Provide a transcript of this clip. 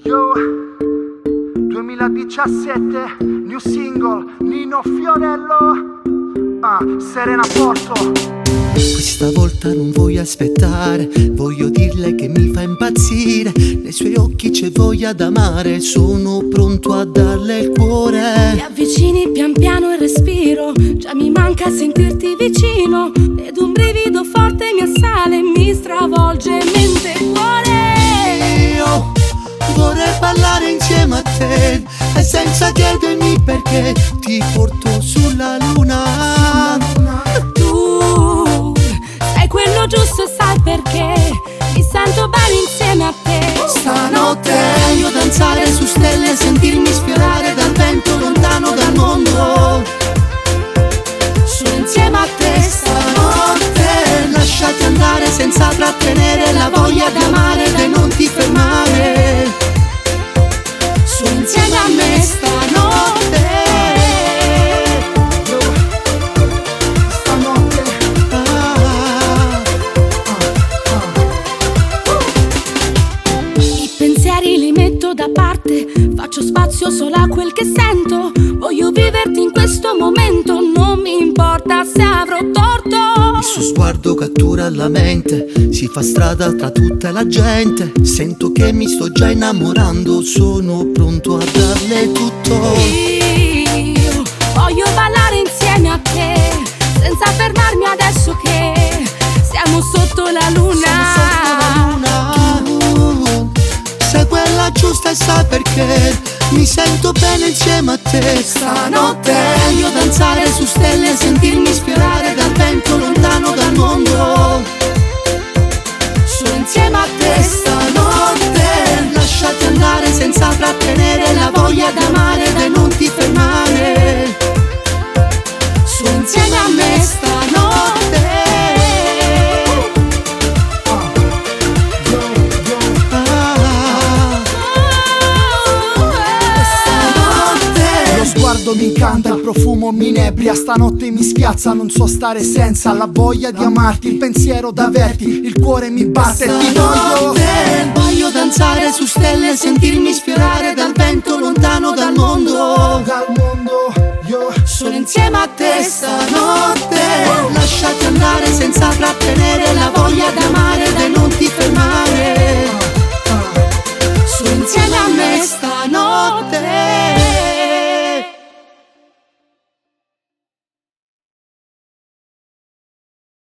Yo, 2017, new single, Nino Fiorello, Serena Porto. Questa volta non voglio aspettare, voglio dirle che mi fa impazzire. Nei suoi occhi c'è voglia d'amare, sono pronto a darle il cuore. Ti avvicini pian piano e respiro, già mi manca sentirti vicino. Ed un brivido forte mi assale, mi stravolge mente e cuore. Io vorrei parlare insieme a te e senza chiedermi perché ti porto sulla luna. Tu sei quello giusto e sai perché mi sento bene insieme a te. Stanotte voglio danzare su stelle, sentirmi sfiorare dal vento lontano dal mondo. Sono insieme a te stanotte, lasciati andare senza trattenere la voglia di amare e non ti fermare. Sono insieme a me stanotte. I pensieri li metto da parte, faccio spazio solo a quel che sento. Voglio viverti in questo momento, non mi importa se avrò torto. Il suo sguardo cattura la mente, si fa strada tra tutta la gente. Sento che mi sto già innamorando, sono pronto a darle tutto. Io voglio ballare insieme a te, senza fermarmi adesso che siamo sotto la luna. Tu sei quella giusta e sai perché mi sento bene insieme a te. Stanotte voglio danzare su stelle, sentirmi sfiorare dal vento lontano dal mondo. Sono insieme a te stanotte, lasciati andare senza trattenere la voglia d'amare e non ti fermare. Sono insieme a me stanotte. Lo sguardo mi incanta, il profumo mi inebria. Stanotte mi spiazza, non so stare senza la voglia di amarti, il pensiero d'averti, il cuore mi batte. Ti voglio danzare su stelle, sentirmi sfiorare dal vento lontano dal mondo. Io sono insieme a te stanotte, lasciati andare senza trattenere la voglia d'amare